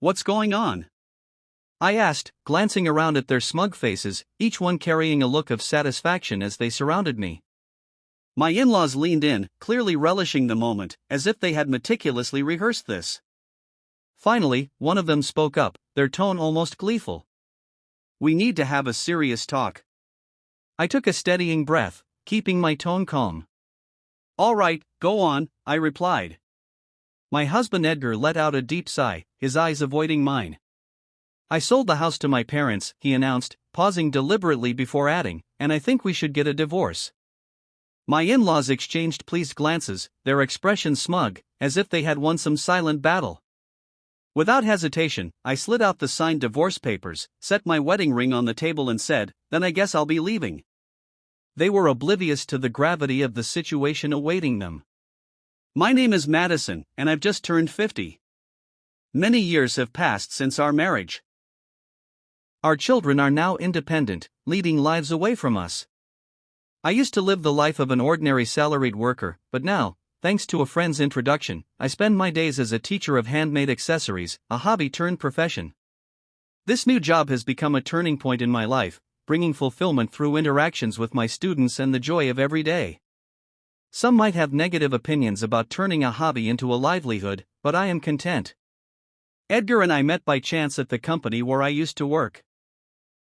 What's going on? I asked, glancing around at their smug faces, each one carrying a look of satisfaction as they surrounded me. My in-laws leaned in, clearly relishing the moment, as if they had meticulously rehearsed this. Finally, one of them spoke up, their tone almost gleeful. We need to have a serious talk. I took a steadying breath, keeping my tone calm. All right, go on, I replied. My husband Edgar let out a deep sigh, his eyes avoiding mine. I sold the house to my parents, he announced, pausing deliberately before adding, and I think we should get a divorce. My in-laws exchanged pleased glances, their expressions smug, as if they had won some silent battle. Without hesitation, I slid out the signed divorce papers, set my wedding ring on the table and said, then I guess I'll be leaving. They were oblivious to the gravity of the situation awaiting them. My name is Madison, and I've just turned 50. Many years have passed since our marriage. Our children are now independent, leading lives away from us. I used to live the life of an ordinary salaried worker, but now, thanks to a friend's introduction, I spend my days as a teacher of handmade accessories, a hobby turned profession. This new job has become a turning point in my life, bringing fulfillment through interactions with my students and the joy of every day. Some might have negative opinions about turning a hobby into a livelihood, but I am content. Edgar and I met by chance at the company where I used to work.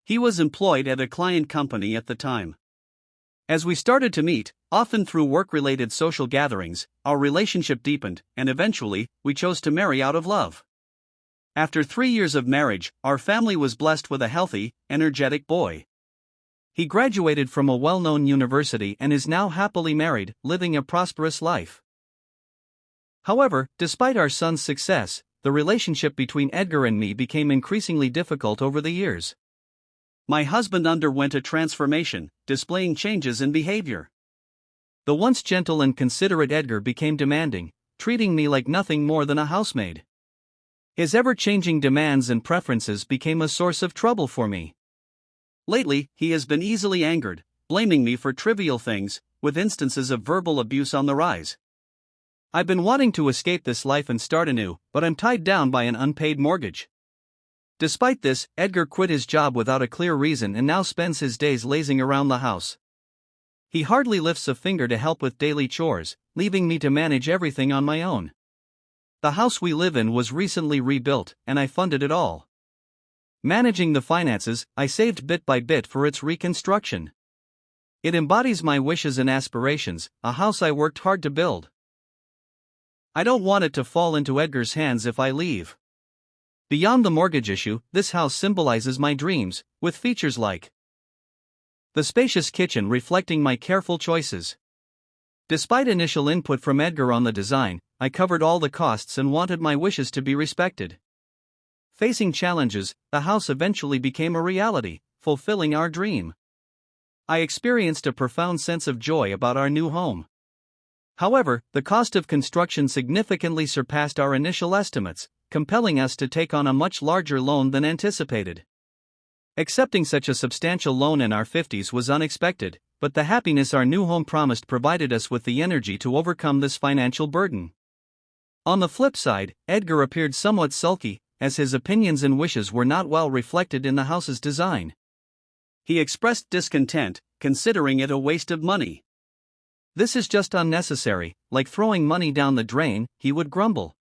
He was employed at a client company at the time. As we started to meet, often through work-related social gatherings, our relationship deepened, and eventually, we chose to marry out of love. After 3 years of marriage, our family was blessed with a healthy, energetic boy. He graduated from a well-known university and is now happily married, living a prosperous life. However, despite our son's success, the relationship between Edgar and me became increasingly difficult over the years. My husband underwent a transformation, displaying changes in behavior. The once gentle and considerate Edgar became demanding, treating me like nothing more than a housemaid. His ever-changing demands and preferences became a source of trouble for me. Lately, he has been easily angered, blaming me for trivial things, with instances of verbal abuse on the rise. I've been wanting to escape this life and start anew, but I'm tied down by an unpaid mortgage. Despite this, Edgar quit his job without a clear reason and now spends his days lazing around the house. He hardly lifts a finger to help with daily chores, leaving me to manage everything on my own. The house we live in was recently rebuilt, and I funded it all. Managing the finances, I saved bit by bit for its reconstruction. It embodies my wishes and aspirations, a house I worked hard to build. I don't want it to fall into Edgar's hands if I leave. Beyond the mortgage issue, this house symbolizes my dreams, with features like the spacious kitchen reflecting my careful choices. Despite initial input from Edgar on the design, I covered all the costs and wanted my wishes to be respected. Facing challenges, the house eventually became a reality, fulfilling our dream. I experienced a profound sense of joy about our new home. However, the cost of construction significantly surpassed our initial estimates, compelling us to take on a much larger loan than anticipated. Accepting such a substantial loan in our 50s was unexpected, but the happiness our new home promised provided us with the energy to overcome this financial burden. On the flip side, Edgar appeared somewhat sulky, as his opinions and wishes were not well reflected in the house's design. He expressed discontent, considering it a waste of money. This is just unnecessary, like throwing money down the drain, he would grumble.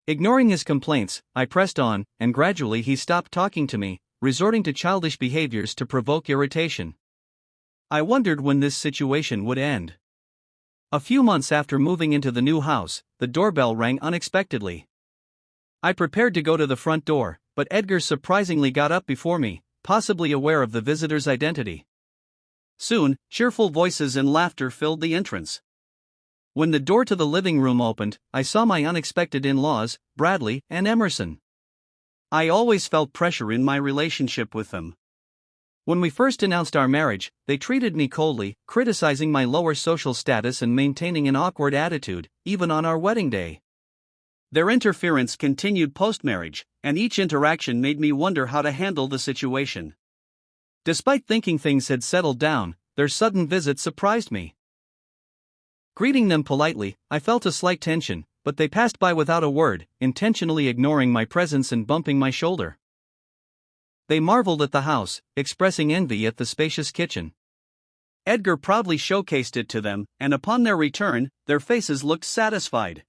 Ignoring his complaints, I pressed on, and gradually he stopped talking to me, resorting to childish behaviors to provoke irritation. I wondered when this situation would end. A few months after moving into the new house, the doorbell rang unexpectedly. I prepared to go to the front door, but Edgar surprisingly got up before me, possibly aware of the visitor's identity. Soon, cheerful voices and laughter filled the entrance. When the door to the living room opened, I saw my unexpected in-laws, Bradley and Emerson. I always felt pressure in my relationship with them. When we first announced our marriage, they treated me coldly, criticizing my lower social status and maintaining an awkward attitude, even on our wedding day. Their interference continued post-marriage, and each interaction made me wonder how to handle the situation. Despite thinking things had settled down, their sudden visit surprised me. Greeting them politely, I felt a slight tension, but they passed by without a word, intentionally ignoring my presence and bumping my shoulder. They marveled at the house, expressing envy at the spacious kitchen. Edgar proudly showcased it to them, and upon their return, their faces looked satisfied.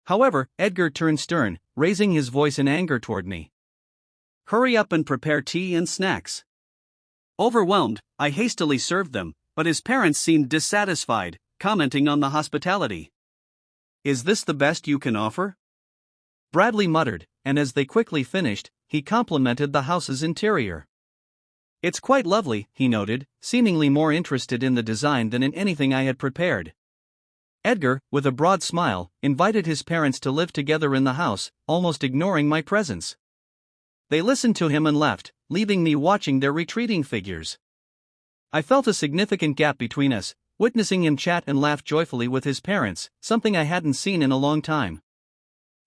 However, Edgar turned stern, raising his voice in anger toward me. "Hurry up and prepare tea and snacks." Overwhelmed, I hastily served them, but his parents seemed dissatisfied, commenting on the hospitality. "Is this the best you can offer?" Bradley muttered, and as they quickly finished, he complimented the house's interior. "It's quite lovely," he noted, seemingly more interested in the design than in anything I had prepared. Edgar, with a broad smile, invited his parents to live together in the house, almost ignoring my presence. They listened to him and left, leaving me watching their retreating figures. I felt a significant gap between us, witnessing him chat and laugh joyfully with his parents, something I hadn't seen in a long time.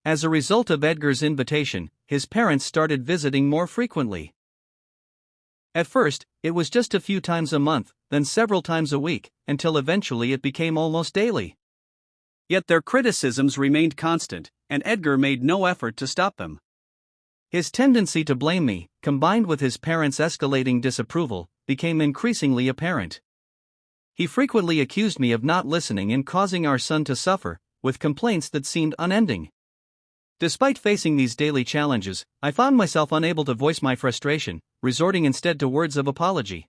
As a result of Edgar's invitation, his parents started visiting more frequently. At first, it was just a few times a month, then several times a week, until eventually it became almost daily. Yet their criticisms remained constant, and Edgar made no effort to stop them. His tendency to blame me, combined with his parents' escalating disapproval, became increasingly apparent. He frequently accused me of not listening and causing our son to suffer, with complaints that seemed unending. Despite facing these daily challenges, I found myself unable to voice my frustration, resorting instead to words of apology.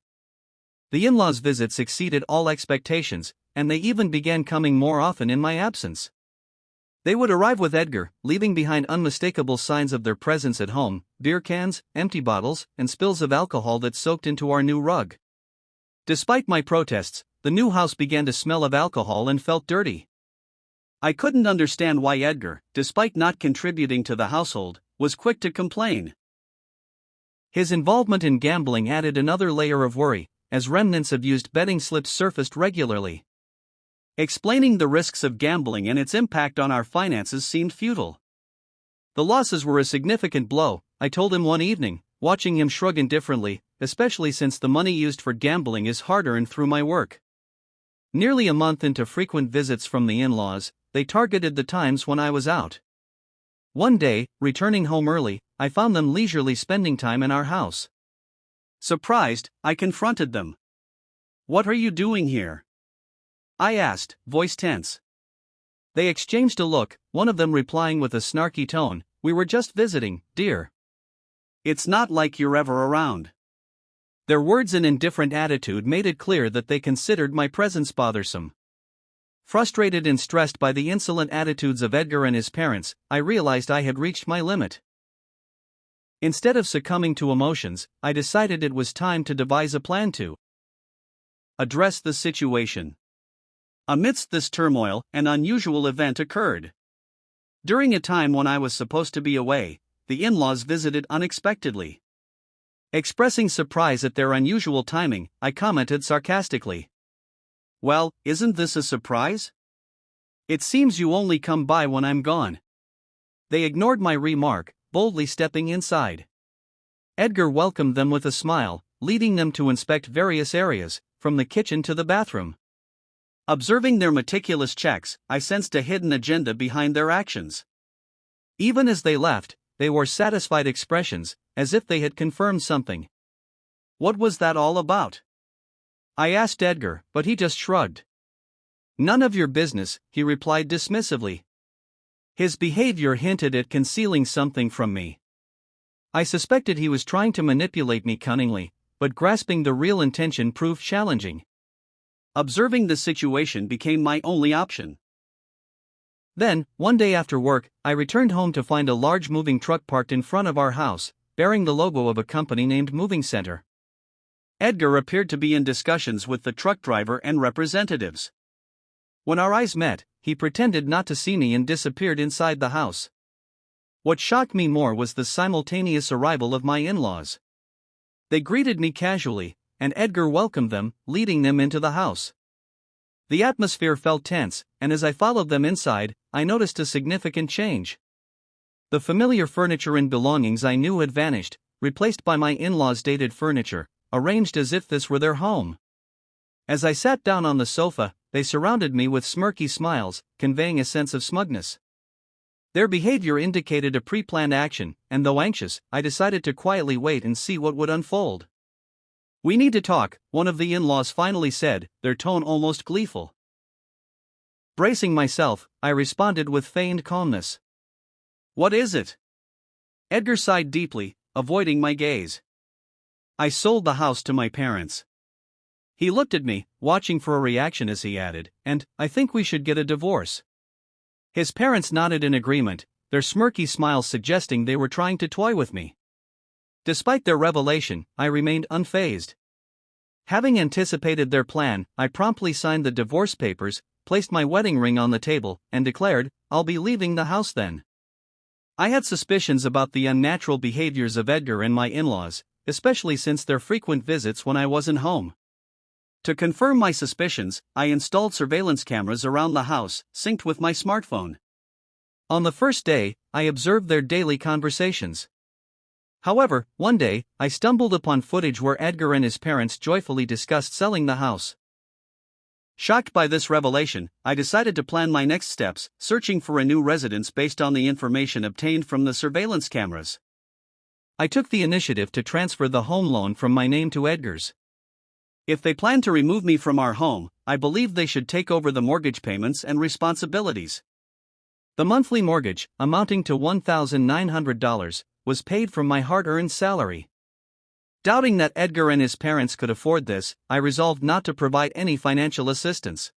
The in-laws' visits exceeded all expectations, and they even began coming more often in my absence. They would arrive with Edgar, leaving behind unmistakable signs of their presence at home: beer cans, empty bottles, and spills of alcohol that soaked into our new rug. Despite my protests, the new house began to smell of alcohol and felt dirty. I couldn't understand why Edgar, despite not contributing to the household, was quick to complain. His involvement in gambling added another layer of worry, as remnants of used betting slips surfaced regularly. Explaining the risks of gambling and its impact on our finances seemed futile. The losses were a significant blow, I told him one evening, watching him shrug indifferently, especially since the money used for gambling is hard-earned through my work. Nearly a month into frequent visits from the in-laws, they targeted the times when I was out. One day, returning home early, I found them leisurely spending time in our house. Surprised, I confronted them. "What are you doing here?" I asked, voice tense. They exchanged a look, one of them replying with a snarky tone, "We were just visiting, dear. It's not like you're ever around." Their words and indifferent attitude made it clear that they considered my presence bothersome. Frustrated and stressed by the insolent attitudes of Edgar and his parents, I realized I had reached my limit. Instead of succumbing to emotions, I decided it was time to devise a plan to address the situation. Amidst this turmoil, an unusual event occurred. During a time when I was supposed to be away, the in-laws visited unexpectedly. Expressing surprise at their unusual timing, I commented sarcastically, "Well, isn't this a surprise? It seems you only come by when I'm gone." They ignored my remark, boldly stepping inside. Edgar welcomed them with a smile, leading them to inspect various areas, from the kitchen to the bathroom. Observing their meticulous checks, I sensed a hidden agenda behind their actions. Even as they left, they wore satisfied expressions, as if they had confirmed something. "What was that all about?" I asked Edgar, but he just shrugged. "None of your business," he replied dismissively. His behavior hinted at concealing something from me. I suspected he was trying to manipulate me cunningly, but grasping the real intention proved challenging. Observing the situation became my only option. Then, one day after work, I returned home to find a large moving truck parked in front of our house, bearing the logo of a company named Moving Center. Edgar appeared to be in discussions with the truck driver and representatives. When our eyes met, he pretended not to see me and disappeared inside the house. What shocked me more was the simultaneous arrival of my in-laws. They greeted me casually, and Edgar welcomed them, leading them into the house. The atmosphere felt tense, and as I followed them inside, I noticed a significant change. The familiar furniture and belongings I knew had vanished, replaced by my in-laws' dated furniture, arranged as if this were their home. As I sat down on the sofa, they surrounded me with smirky smiles, conveying a sense of smugness. Their behavior indicated a pre-planned action, and though anxious, I decided to quietly wait and see what would unfold. "We need to talk," one of the in-laws finally said, their tone almost gleeful. Bracing myself, I responded with feigned calmness. "What is it?" Edgar sighed deeply, avoiding my gaze. "I sold the house to my parents." He looked at me, watching for a reaction as he added, "And I think we should get a divorce." His parents nodded in agreement, their smirky smiles suggesting they were trying to toy with me. Despite their revelation, I remained unfazed. Having anticipated their plan, I promptly signed the divorce papers, placed my wedding ring on the table, and declared, "I'll be leaving the house then." I had suspicions about the unnatural behaviors of Edgar and my in-laws, especially since their frequent visits when I wasn't home. To confirm my suspicions, I installed surveillance cameras around the house, synced with my smartphone. On the first day, I observed their daily conversations. However, one day, I stumbled upon footage where Edgar and his parents joyfully discussed selling the house. Shocked by this revelation, I decided to plan my next steps, searching for a new residence based on the information obtained from the surveillance cameras. I took the initiative to transfer the home loan from my name to Edgar's. If they planned to remove me from our home, I believed they should take over the mortgage payments and responsibilities. The monthly mortgage, amounting to $1,900, was paid from my hard-earned salary. Doubting that Edgar and his parents could afford this, I resolved not to provide any financial assistance.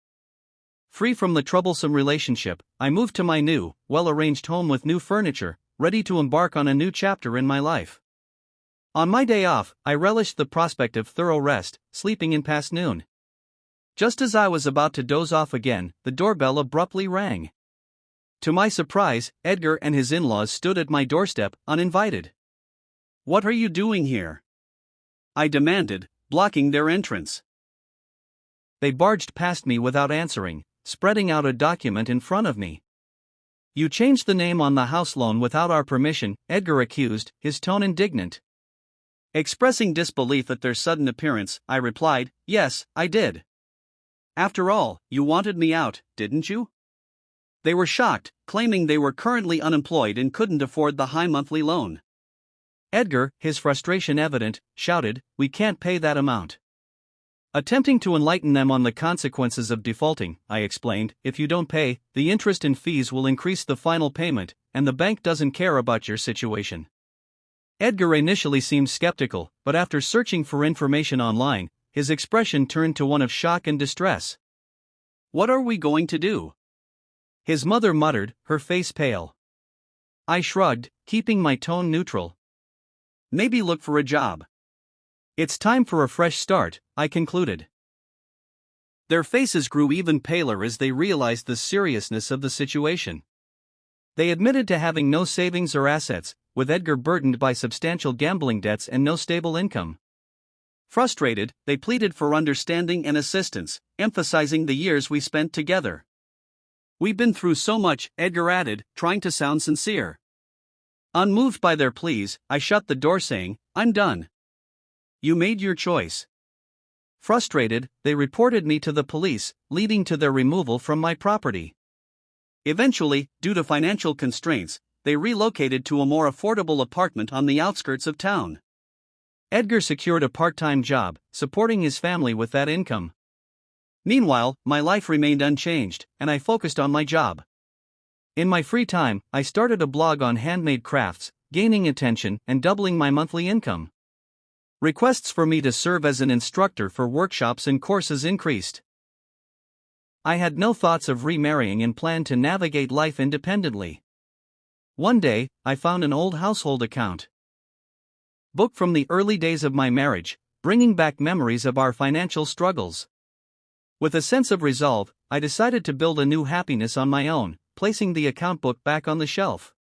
Free from the troublesome relationship, I moved to my new, well-arranged home with new furniture, ready to embark on a new chapter in my life. On my day off, I relished the prospect of thorough rest, sleeping in past noon. Just as I was about to doze off again, the doorbell abruptly rang. To my surprise, Edgar and his in-laws stood at my doorstep, uninvited. "What are you doing here?" I demanded, blocking their entrance. They barged past me without answering, spreading out a document in front of me. "You changed the name on the house loan without our permission," Edgar accused, his tone indignant. Expressing disbelief at their sudden appearance, I replied, "Yes, I did. After all, you wanted me out, didn't you?" They were shocked, claiming they were currently unemployed and couldn't afford the high monthly loan. Edgar, his frustration evident, shouted, "We can't pay that amount." Attempting to enlighten them on the consequences of defaulting, I explained, "If you don't pay, the interest and fees will increase the final payment, and the bank doesn't care about your situation." Edgar initially seemed skeptical, but after searching for information online, his expression turned to one of shock and distress. "What are we going to do?" his mother muttered, her face pale. I shrugged, keeping my tone neutral. "Maybe look for a job. It's time for a fresh start," I concluded. Their faces grew even paler as they realized the seriousness of the situation. They admitted to having no savings or assets, with Edgar burdened by substantial gambling debts and no stable income. Frustrated, they pleaded for understanding and assistance, emphasizing the years we spent together. "We've been through so much," Edgar added, trying to sound sincere. Unmoved by their pleas, I shut the door saying, "I'm done. You made your choice." Frustrated, they reported me to the police, leading to their removal from my property. Eventually, due to financial constraints, they relocated to a more affordable apartment on the outskirts of town. Edgar secured a part-time job, supporting his family with that income. Meanwhile, my life remained unchanged, and I focused on my job. In my free time, I started a blog on handmade crafts, gaining attention and doubling my monthly income. Requests for me to serve as an instructor for workshops and courses increased. I had no thoughts of remarrying and planned to navigate life independently. One day, I found an old household account book from the early days of my marriage, bringing back memories of our financial struggles. With a sense of resolve, I decided to build a new happiness on my own, placing the account book back on the shelf.